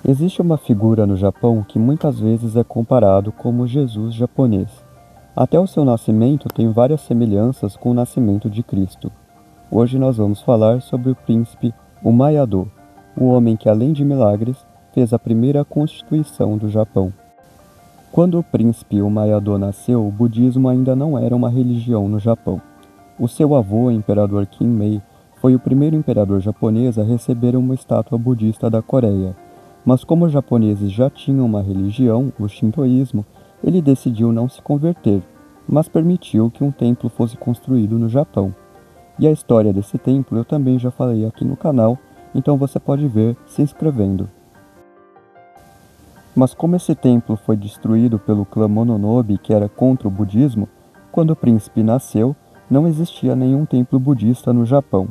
Existe uma figura no Japão que muitas vezes é comparado como Jesus japonês. Até o seu nascimento tem várias semelhanças com o nascimento de Cristo. Hoje nós vamos falar sobre o príncipe Umayado, o homem que, além de milagres, fez a primeira constituição do Japão. Quando o príncipe Umayado nasceu, o budismo ainda não era uma religião no Japão. O seu avô, o imperador Kinmei, foi o primeiro imperador japonês a receber uma estátua budista da Coreia. Mas como os japoneses já tinham uma religião, o shintoísmo, ele decidiu não se converter, mas permitiu que um templo fosse construído no Japão. E a história desse templo eu também já falei aqui no canal, então você pode ver se inscrevendo. Mas como esse templo foi destruído pelo clã Mononobe, que era contra o budismo, quando o príncipe nasceu, não existia nenhum templo budista no Japão.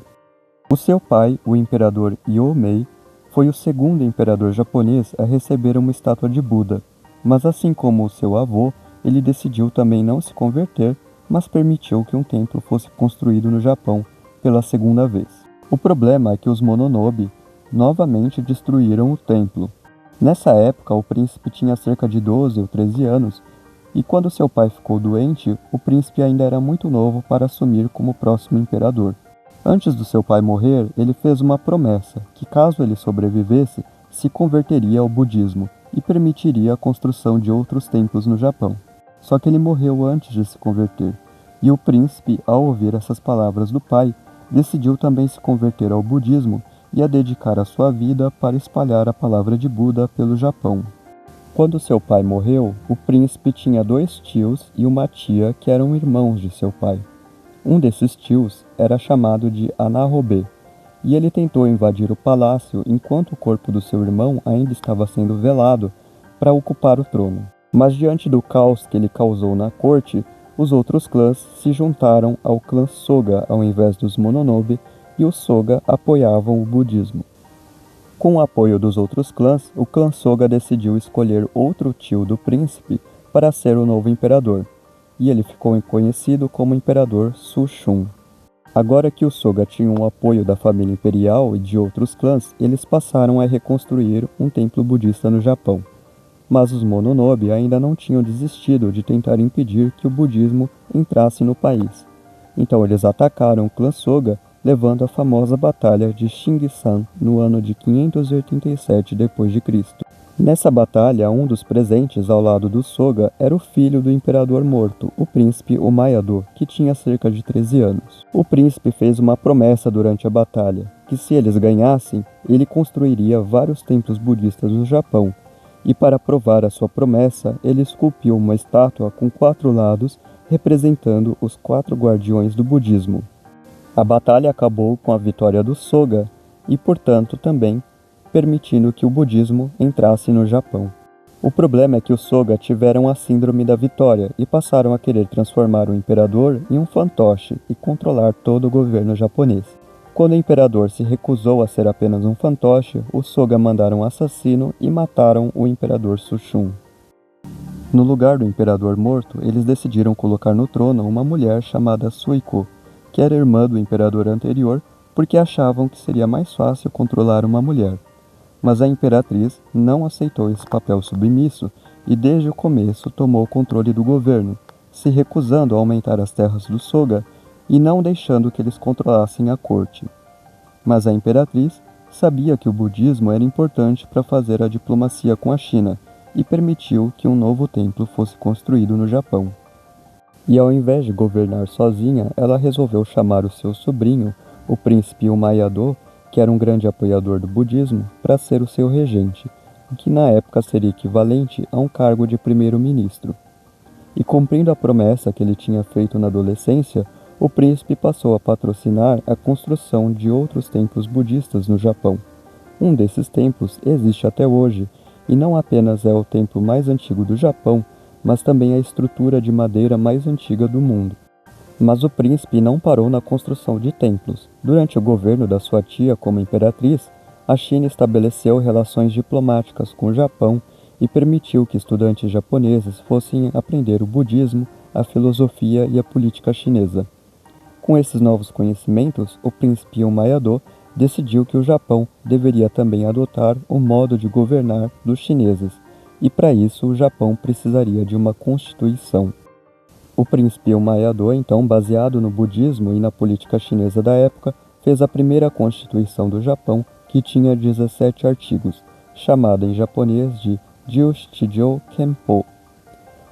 O seu pai, o imperador Yomei, foi o segundo imperador japonês a receber uma estátua de Buda, mas assim como o seu avô, ele decidiu também não se converter, mas permitiu que um templo fosse construído no Japão pela segunda vez. O problema é que os Mononobe novamente destruíram o templo. Nessa época, o príncipe tinha cerca de 12 ou 13 anos, e quando seu pai ficou doente, o príncipe ainda era muito novo para assumir como próximo imperador. Antes do seu pai morrer, ele fez uma promessa, que caso ele sobrevivesse, se converteria ao budismo e permitiria a construção de outros templos no Japão. Só que ele morreu antes de se converter, e o príncipe, ao ouvir essas palavras do pai, decidiu também se converter ao budismo e a dedicar a sua vida para espalhar a palavra de Buda pelo Japão. Quando seu pai morreu, o príncipe tinha 2 tios e uma tia que eram irmãos de seu pai. Um desses tios era chamado de Anahobe, e ele tentou invadir o palácio enquanto o corpo do seu irmão ainda estava sendo velado para ocupar o trono. Mas diante do caos que ele causou na corte, os outros clãs se juntaram ao clã Soga ao invés dos Mononobe, e os Soga apoiavam o budismo. Com o apoio dos outros clãs, o clã Soga decidiu escolher outro tio do príncipe para ser o novo imperador, e ele ficou conhecido como Imperador Sushun. Agora que os Soga tinham o apoio da família imperial e de outros clãs, eles passaram a reconstruir um templo budista no Japão. Mas os Mononobe ainda não tinham desistido de tentar impedir que o budismo entrasse no país. Então eles atacaram o clã Soga, levando a famosa Batalha de Shingisan no ano de 587 d.C. Nessa batalha, um dos presentes ao lado do Soga era o filho do imperador morto, o príncipe Umayado, que tinha cerca de 13 anos. O príncipe fez uma promessa durante a batalha, que se eles ganhassem, ele construiria vários templos budistas no Japão, e para provar a sua promessa, ele esculpiu uma estátua com 4 lados, representando os 4 guardiões do budismo. A batalha acabou com a vitória do Soga, e portanto também permitindo que o budismo entrasse no Japão. O problema é que os Soga tiveram a síndrome da vitória e passaram a querer transformar o imperador em um fantoche e controlar todo o governo japonês. Quando o imperador se recusou a ser apenas um fantoche, os Soga mandaram um assassino e mataram o imperador Sushun. No lugar do imperador morto, eles decidiram colocar no trono uma mulher chamada Suiko, que era irmã do imperador anterior, porque achavam que seria mais fácil controlar uma mulher. Mas a imperatriz não aceitou esse papel submisso e desde o começo tomou o controle do governo, se recusando a aumentar as terras do Soga e não deixando que eles controlassem a corte. Mas a imperatriz sabia que o budismo era importante para fazer a diplomacia com a China e permitiu que um novo templo fosse construído no Japão. E ao invés de governar sozinha, ela resolveu chamar o seu sobrinho, o príncipe Umayado, que era um grande apoiador do budismo, para ser o seu regente, o que na época seria equivalente a um cargo de primeiro-ministro. E cumprindo a promessa que ele tinha feito na adolescência, o príncipe passou a patrocinar a construção de outros templos budistas no Japão. Um desses templos existe até hoje, e não apenas é o templo mais antigo do Japão, mas também a estrutura de madeira mais antiga do mundo. Mas o príncipe não parou na construção de templos. Durante o governo da sua tia como imperatriz, a China estabeleceu relações diplomáticas com o Japão e permitiu que estudantes japoneses fossem aprender o budismo, a filosofia e a política chinesa. Com esses novos conhecimentos, o príncipe Umayado decidiu que o Japão deveria também adotar o modo de governar dos chineses, e para isso o Japão precisaria de uma constituição. O príncipe Umayado, então baseado no budismo e na política chinesa da época, fez a primeira constituição do Japão, que tinha 17 artigos, chamada em japonês de Jyushijo Kenpo.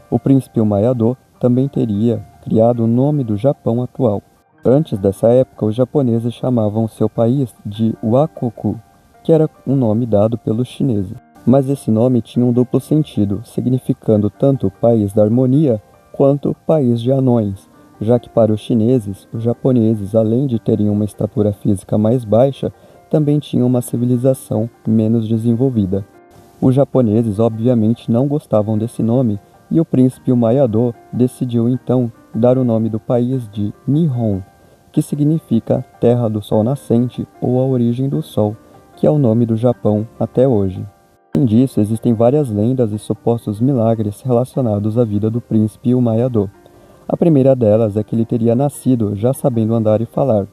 O príncipe Umayado também teria criado o nome do Japão atual. Antes dessa época, os japoneses chamavam seu país de Wakoku, que era um nome dado pelos chineses. Mas esse nome tinha um duplo sentido, significando tanto país da harmonia quanto país de anões, já que para os chineses, os japoneses, além de terem uma estatura física mais baixa, também tinham uma civilização menos desenvolvida. Os japoneses obviamente não gostavam desse nome, e o príncipe Umayado decidiu então dar o nome do país de Nihon, que significa Terra do Sol Nascente ou a origem do Sol, que é o nome do Japão até hoje. Além disso, existem várias lendas e supostos milagres relacionados à vida do príncipe Umayado. A primeira delas é que ele teria nascido já sabendo andar e falar.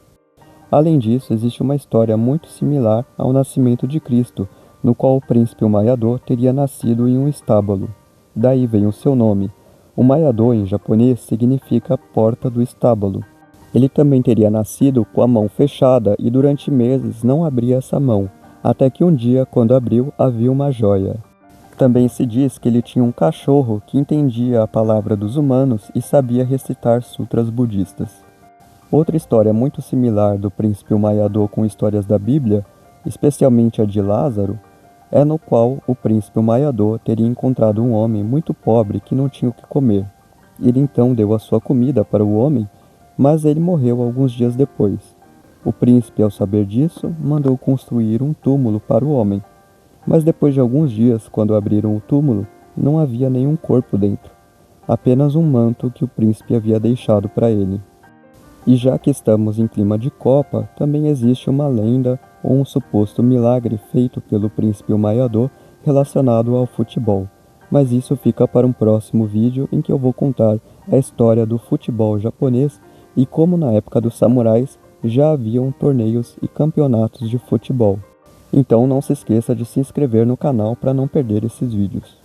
Além disso, existe uma história muito similar ao nascimento de Cristo, no qual o príncipe Umayado teria nascido em um estábulo. Daí vem o seu nome. Umayado, em japonês, significa porta do estábulo. Ele também teria nascido com a mão fechada e durante meses não abria essa mão, até que um dia, quando abriu, havia uma joia. Também se diz que ele tinha um cachorro que entendia a palavra dos humanos e sabia recitar sutras budistas. Outra história muito similar do príncipe Umayado com histórias da Bíblia, especialmente a de Lázaro, é no qual o príncipe Umayado teria encontrado um homem muito pobre que não tinha o que comer. Ele então deu a sua comida para o homem, mas ele morreu alguns dias depois. O príncipe, ao saber disso, mandou construir um túmulo para o homem. Mas depois de alguns dias, quando abriram o túmulo, não havia nenhum corpo dentro, apenas um manto que o príncipe havia deixado para ele. E já que estamos em clima de Copa, também existe uma lenda ou um suposto milagre feito pelo príncipe Umayado relacionado ao futebol. Mas isso fica para um próximo vídeo em que eu vou contar a história do futebol japonês e como na época dos samurais já haviam torneios e campeonatos de futebol. Então não se esqueça de se inscrever no canal para não perder esses vídeos.